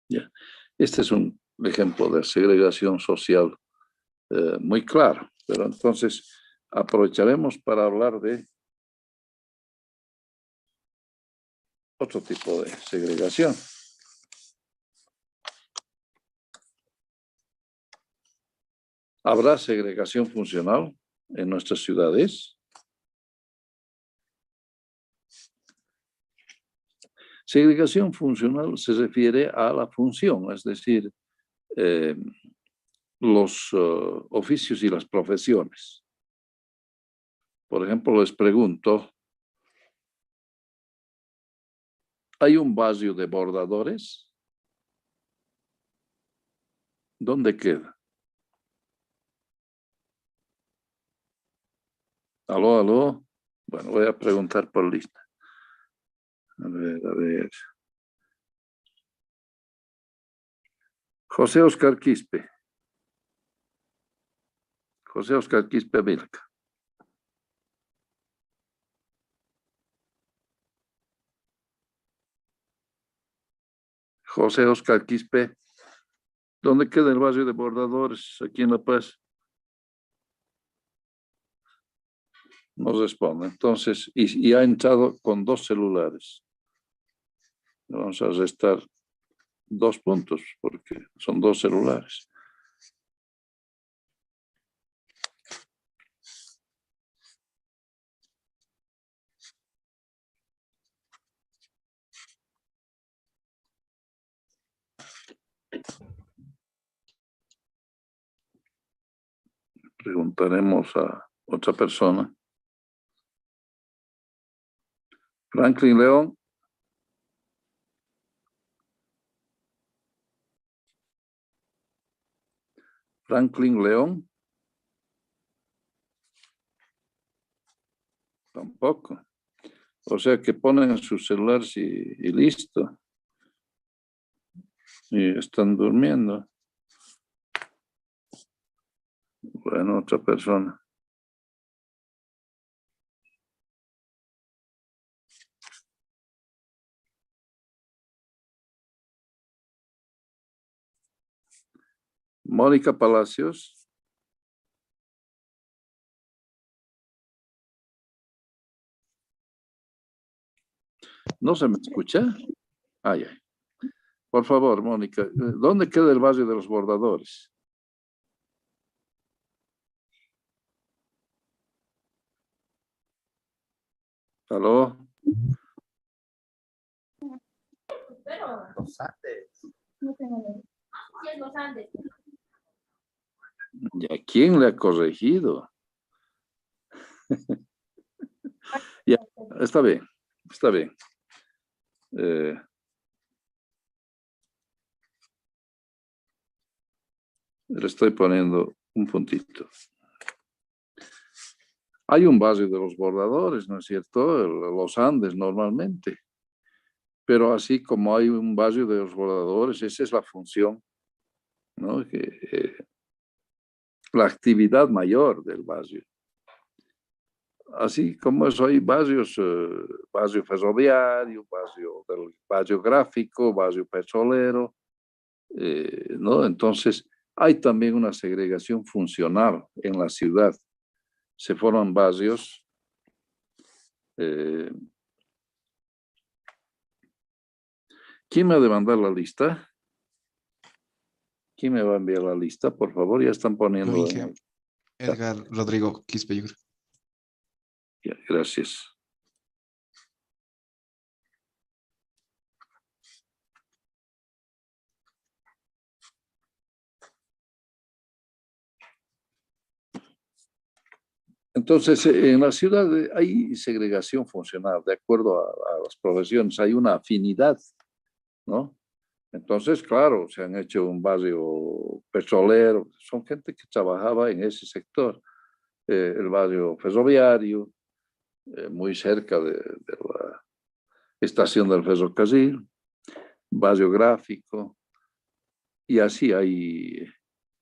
Ya. Este es un ejemplo de segregación social muy claro. Pero entonces aprovecharemos para hablar de otro tipo de segregación. ¿Habrá segregación funcional en nuestras ciudades? Segregación funcional se refiere a la función, es decir, los oficios y las profesiones. Por ejemplo, les pregunto, ¿hay un barrio de bordadores? ¿Dónde queda? ¿Aló, aló? Bueno, voy a preguntar por lista. A ver, a ver. José Oscar Quispe. José Oscar Quispe Vilca. José Oscar Quispe. ¿Dónde queda el barrio de bordadores aquí en La Paz? No responde. Entonces, y ha entrado con 2 celulares. Vamos a restar 2 puntos porque son 2 celulares. Preguntaremos a otra persona. Franklin León. Franklin León. Tampoco. O sea que ponen sus celulares y listo. Y están durmiendo. Bueno, otra persona. Mónica Palacios. ¿No se me escucha? Ay, ay. Por favor, Mónica, ¿dónde queda el barrio de los bordadores? ¿Aló? Los Andes. Sí, es los Andes. ¿Y a quién le ha corregido? Ya, está bien, está bien. Le estoy poniendo un puntito. Hay un barrio de los bordadores, ¿no es cierto? Los Andes normalmente. Pero así como hay un barrio de los bordadores, esa es la función, ¿no? La actividad mayor del barrio. Así como eso hay barrios, barrio ferroviario, barrio gráfico, barrio petrolero, ¿no? Entonces, hay también una segregación funcional en la ciudad. Se forman barrios ¿quién me ha de mandar la lista? ¿Quién me va a enviar la lista? Por favor, ya están poniendo. Lo Inge, Edgar Rodrigo Quispe, yo creo. Ya, gracias. Entonces, en la ciudad hay segregación funcional, de acuerdo a las profesiones, hay una afinidad, ¿no? Entonces, claro, se han hecho un barrio petrolero, son gente que trabajaba en ese sector, el barrio ferroviario, muy cerca de la estación del ferrocarril, barrio gráfico, y así hay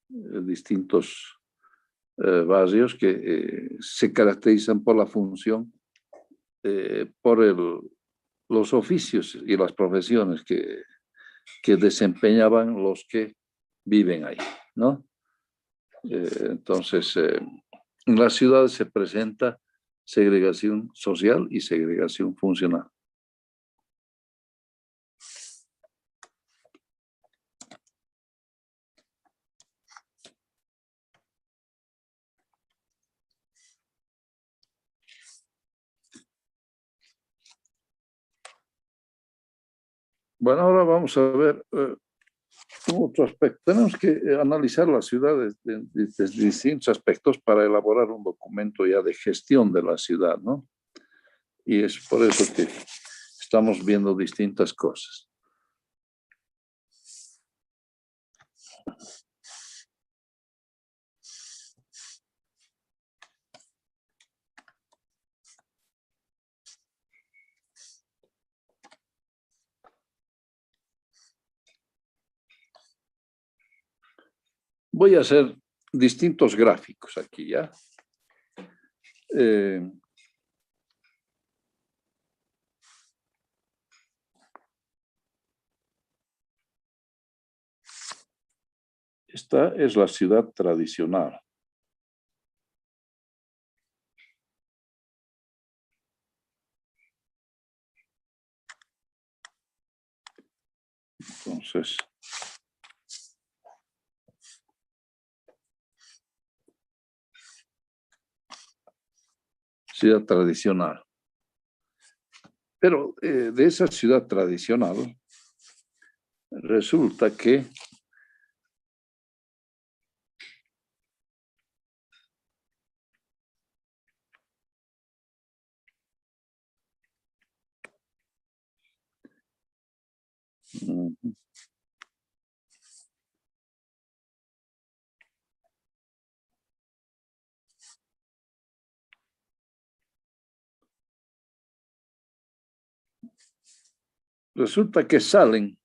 distintos barrios que se caracterizan por la función, por los oficios y las profesiones que desempeñaban los que viven ahí, ¿no? Entonces, en las ciudades se presenta segregación social y segregación funcional. Bueno, ahora vamos a ver otro aspecto. Tenemos que analizar las ciudades desde distintos aspectos para elaborar un documento ya de gestión de la ciudad, ¿no? Y es por eso que estamos viendo distintas cosas. Voy a hacer distintos gráficos aquí, ¿ya? Esta es la ciudad tradicional. Entonces, ciudad tradicional. Pero de esa ciudad tradicional resulta que resulta que salen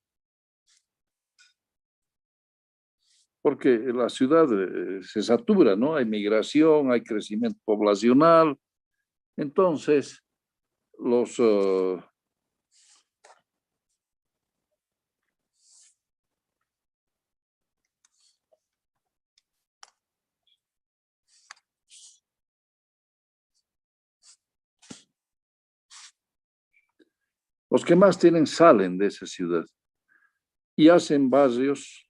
porque la ciudad se satura, ¿no? Hay migración, hay crecimiento poblacional. Entonces, los que más tienen salen de esa ciudad y hacen barrios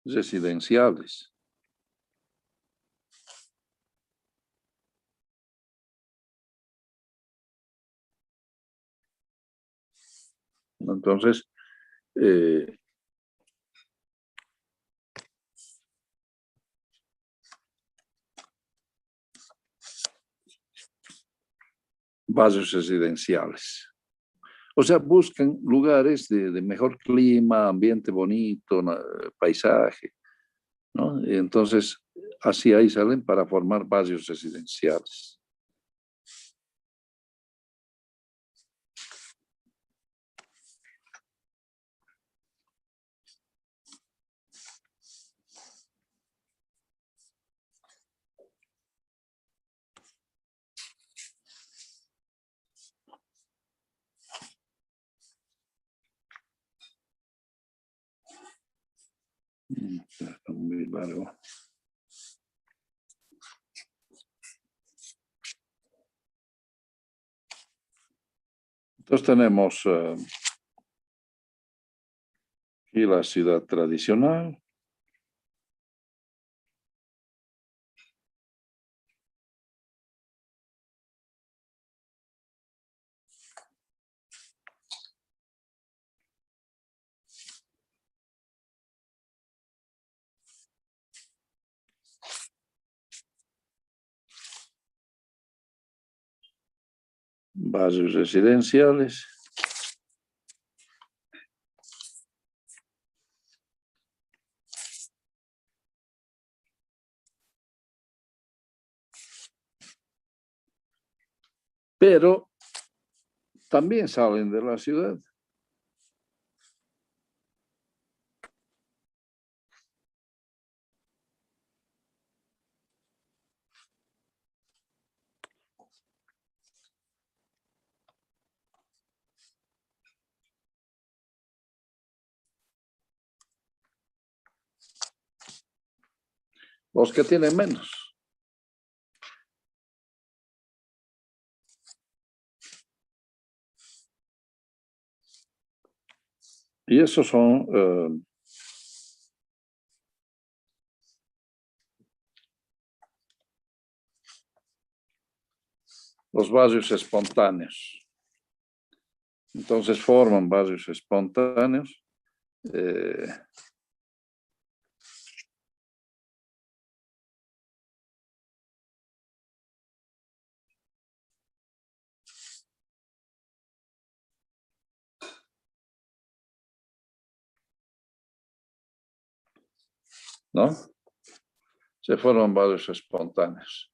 residenciales. Entonces, barrios residenciales. O sea, buscan lugares de mejor clima, ambiente bonito, paisaje, ¿no? Y entonces, así ahí salen para formar barrios residenciales. Está muy largo. Entonces tenemos aquí la ciudad tradicional. barrios residenciales. Pero también salen de la ciudad. Los que tienen menos. Y esos son los barrios espontáneos. Entonces forman barrios espontáneos. ¿No? Se forman barrios espontáneos.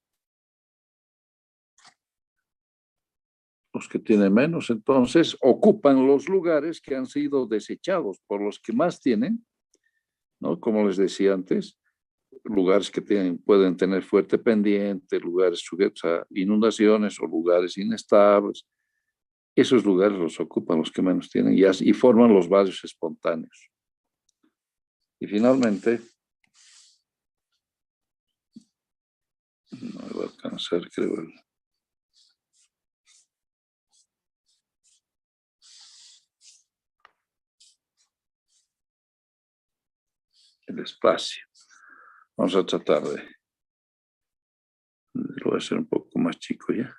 Los que tienen menos, entonces, ocupan los lugares que han sido desechados por los que más tienen, ¿no? Como les decía antes, lugares que pueden tener fuerte pendiente, lugares sujetos a inundaciones o lugares inestables. Esos lugares los ocupan los que menos tienen y forman los barrios espontáneos. Y finalmente, no me va a alcanzar, creo, el espacio. Vamos a tratar de, lo voy a hacer un poco más chico ya.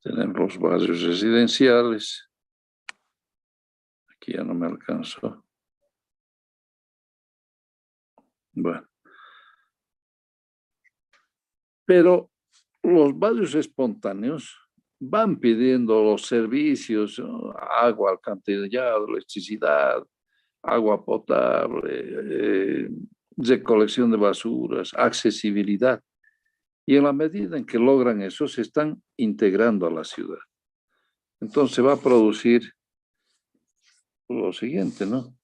Tenemos los barrios residenciales. Aquí ya no me alcanzó. Bueno. Pero los barrios espontáneos van pidiendo los servicios, ¿no? Agua, alcantarillado, electricidad, agua potable, recolección de basuras, accesibilidad. Y en la medida en que logran eso, se están integrando a la ciudad. Entonces va a producir lo siguiente, ¿no?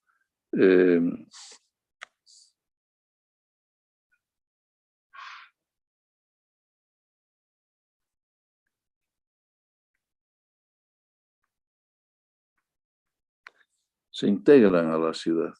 Se integran a la ciudad.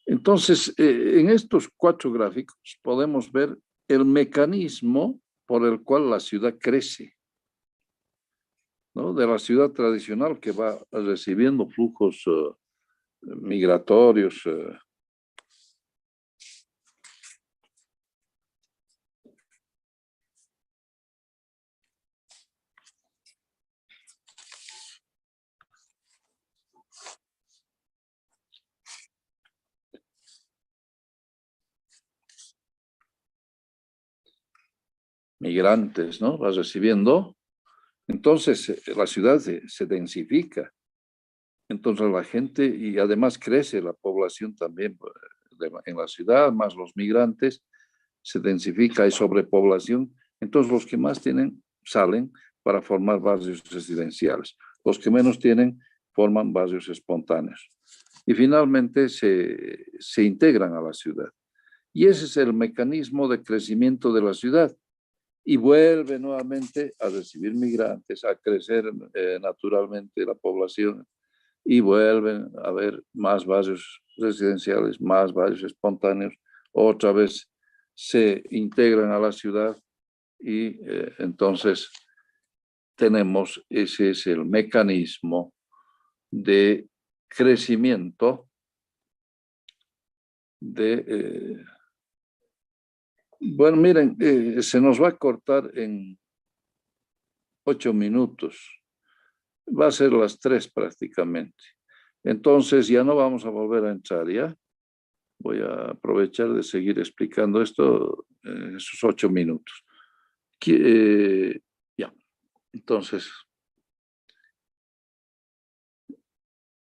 Entonces, en estos 4 gráficos podemos ver el mecanismo por el cual la ciudad crece, ¿no? De la ciudad tradicional que va recibiendo flujos migratorios, migrantes, ¿no? Va recibiendo. Entonces, la ciudad se densifica. Entonces, la gente, y además crece la población también en la ciudad, más los migrantes, se densifica, hay sobrepoblación. Entonces, los que más tienen salen para formar barrios residenciales. Los que menos tienen forman barrios espontáneos. Y finalmente se integran a la ciudad. Y ese es el mecanismo de crecimiento de la ciudad. y vuelve nuevamente a recibir migrantes, a crecer naturalmente la población y vuelven a haber más barrios residenciales, más barrios espontáneos, otra vez se integran a la ciudad y entonces tenemos, ese es el mecanismo de crecimiento de... bueno, miren, se nos va a cortar en 8 minutos. Va a ser las 3 prácticamente. Entonces ya no vamos a volver a entrar, ¿ya? Voy a aprovechar de seguir explicando esto en esos 8 minutos. Ya, entonces...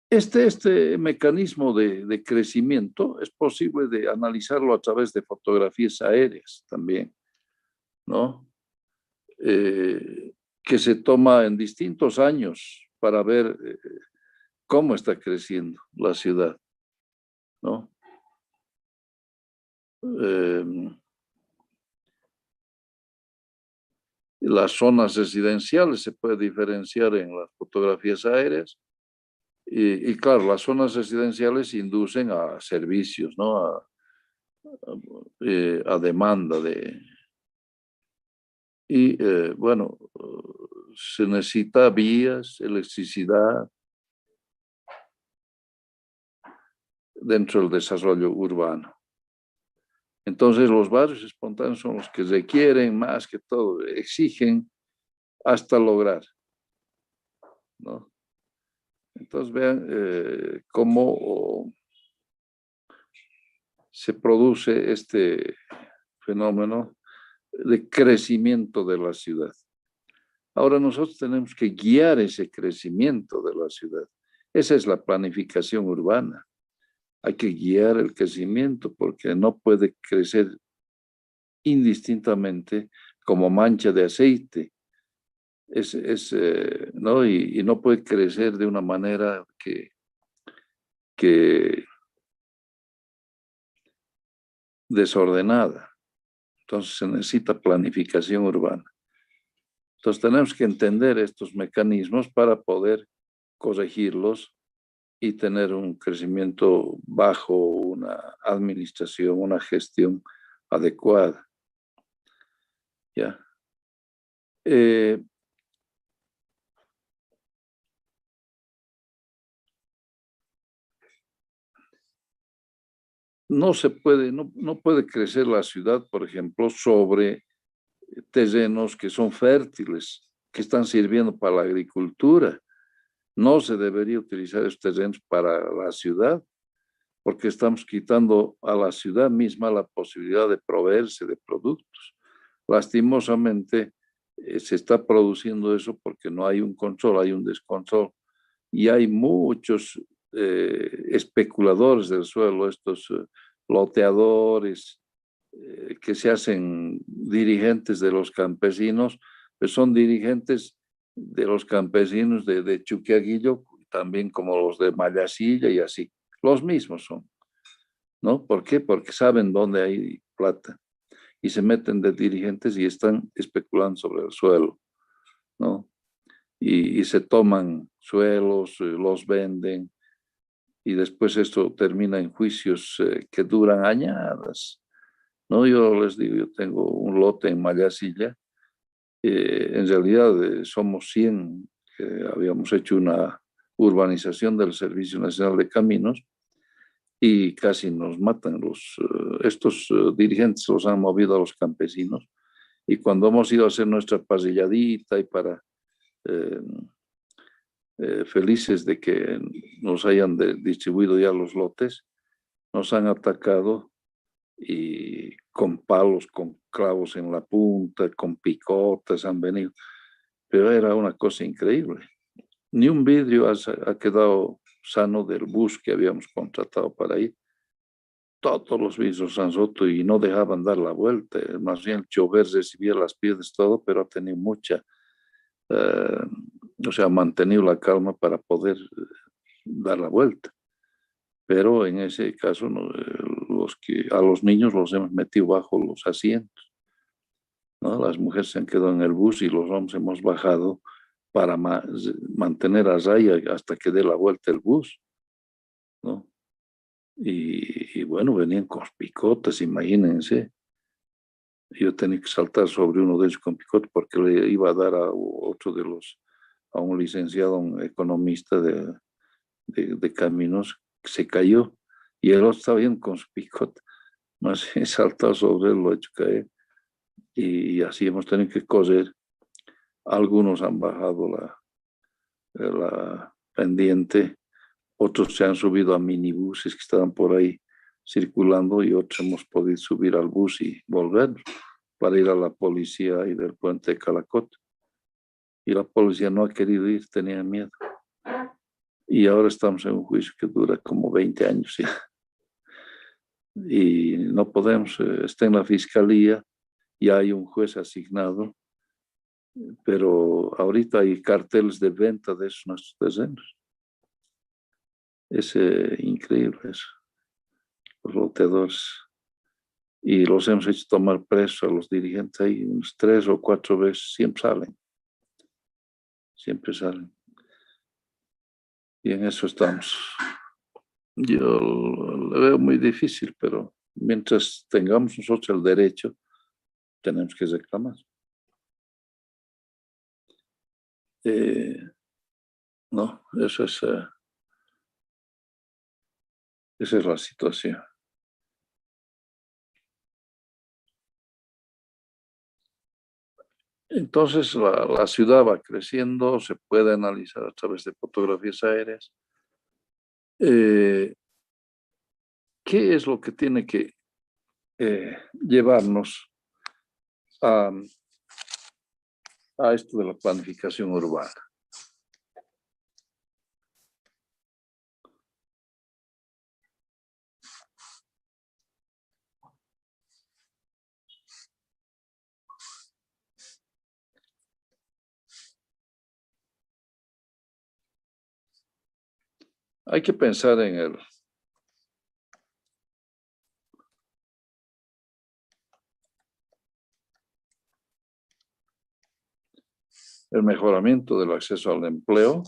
Este mecanismo de crecimiento es posible de analizarlo a través de fotografías aéreas también, ¿no? Que se toma en distintos años para ver cómo está creciendo la ciudad, ¿no? Las zonas residenciales se puede diferenciar en las fotografías aéreas. Y claro, las zonas residenciales inducen a servicios, ¿no? A demanda de... Y bueno, se necesita vías, electricidad dentro del desarrollo urbano. Entonces los barrios espontáneos son los que requieren más que todo, exigen hasta lograr, ¿no? Entonces vean cómo se produce este fenómeno de crecimiento de la ciudad. Ahora nosotros tenemos que guiar ese crecimiento de la ciudad. Esa es la planificación urbana. Hay que guiar el crecimiento porque no puede crecer indistintamente como mancha de aceite. ¿No? Y no puede crecer de una manera que desordenada. Entonces se necesita planificación urbana. Entonces tenemos que entender estos mecanismos para poder corregirlos y tener un crecimiento bajo una administración, una gestión adecuada. ¿Ya? No puede crecer la ciudad, por ejemplo, sobre terrenos que son fértiles, que están sirviendo para la agricultura. No se debería utilizar estos terrenos para la ciudad, porque estamos quitando a la ciudad misma la posibilidad de proveerse de productos. Lastimosamente, se está produciendo eso porque no hay un control, hay un descontrol. Y hay muchos especuladores del suelo, estos loteadores que se hacen dirigentes de los campesinos, pues son dirigentes de los campesinos de Chuquiaguillo, también como los de Mayasilla y así. Los mismos son, ¿no? ¿Por qué? Porque saben dónde hay plata y se meten de dirigentes y están especulando sobre el suelo, ¿no? Y se toman suelos, los venden y después esto termina en juicios que duran añadas, ¿no? Yo les digo, yo tengo un lote en Mayasilla, en realidad somos 100 que habíamos hecho una urbanización del Servicio Nacional de Caminos y casi nos matan estos dirigentes, los han movido a los campesinos y cuando hemos ido a hacer nuestra pasilladita y para felices de que nos hayan distribuido ya los lotes, nos han atacado y con palos, con clavos en la punta, con picotas han venido, pero era una cosa increíble. Ni un vidrio ha quedado sano del bus que habíamos contratado para ir. Todos los vidrios han roto y no dejaban dar la vuelta. Más bien el chofer recibía las piedras, todo, pero ha tenido mucha, o sea, ha mantenido la calma para poder dar la vuelta. Pero en ese caso, a los niños los hemos metido bajo los asientos, ¿no? Las mujeres se han quedado en el bus y los hombres hemos bajado para mantener a raya hasta que dé la vuelta el bus, ¿no? Y bueno, venían con picotes, imagínense. Yo tenía que saltar sobre uno de ellos con picote porque le iba a dar a otro de los, a un licenciado, un economista de caminos, que se cayó y el otro estaba bien con su picote, más he saltado sobre él, lo he hecho caer y así hemos tenido que correr. Algunos han bajado la pendiente, otros se han subido a minibuses que estaban por ahí circulando y otros hemos podido subir al bus y volver para ir a la policía ahí del puente de Calacot. Y la policía no ha querido ir, tenía miedo. Y ahora estamos en un juicio que dura como 20 años ya. Y no podemos, está en la fiscalía, ya hay un juez asignado, pero ahorita hay carteles de venta de esos nuestros terrenos. Es increíble eso, los loteadores. Y los hemos hecho tomar presos a los dirigentes ahí, unos 3 o 4 veces, siempre salen. Siempre salen. Y en eso estamos. Yo lo veo muy difícil, pero mientras tengamos nosotros el derecho, tenemos que reclamar. No, eso es, esa es la situación. Entonces la ciudad va creciendo, se puede analizar a través de fotografías aéreas. ¿Qué es lo que tiene que llevarnos a esto de la planificación urbana? Hay que pensar en el mejoramiento del acceso al empleo,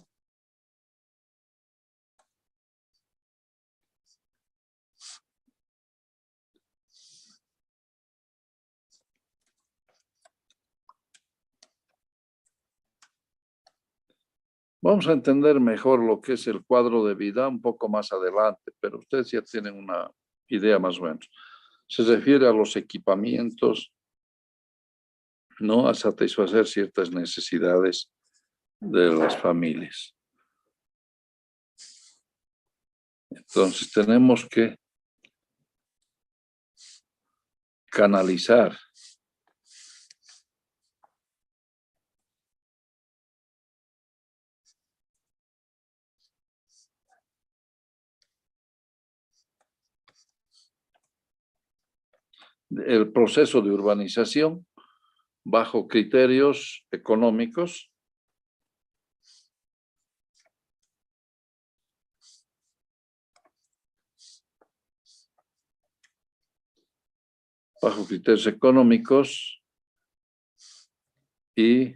vamos a entender mejor lo que es el cuadro de vida un poco más adelante, pero ustedes ya tienen una idea más o menos. Se refiere a los equipamientos, ¿no? A satisfacer ciertas necesidades de las familias. Entonces tenemos que canalizar el proceso de urbanización bajo criterios económicos, y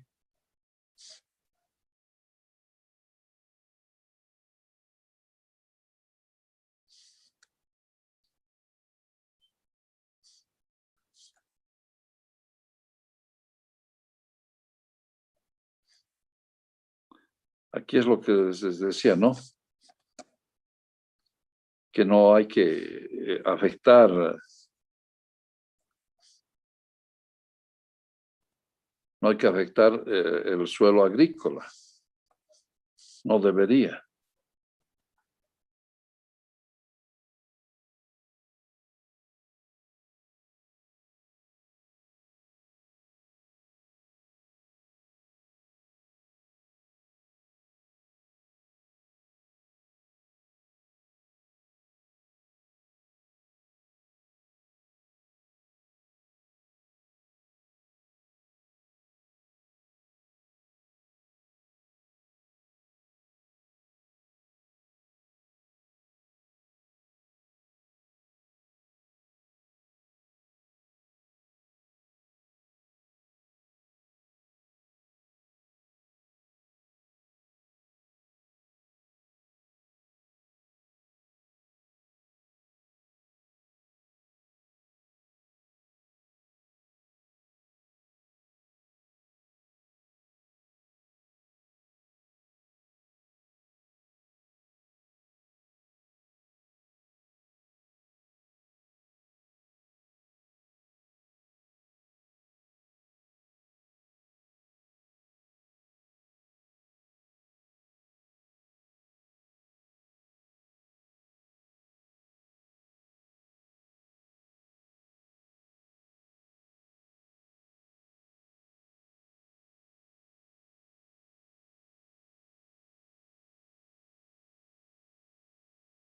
aquí es lo que les decía, ¿no? Que no hay que afectar el suelo agrícola. No debería.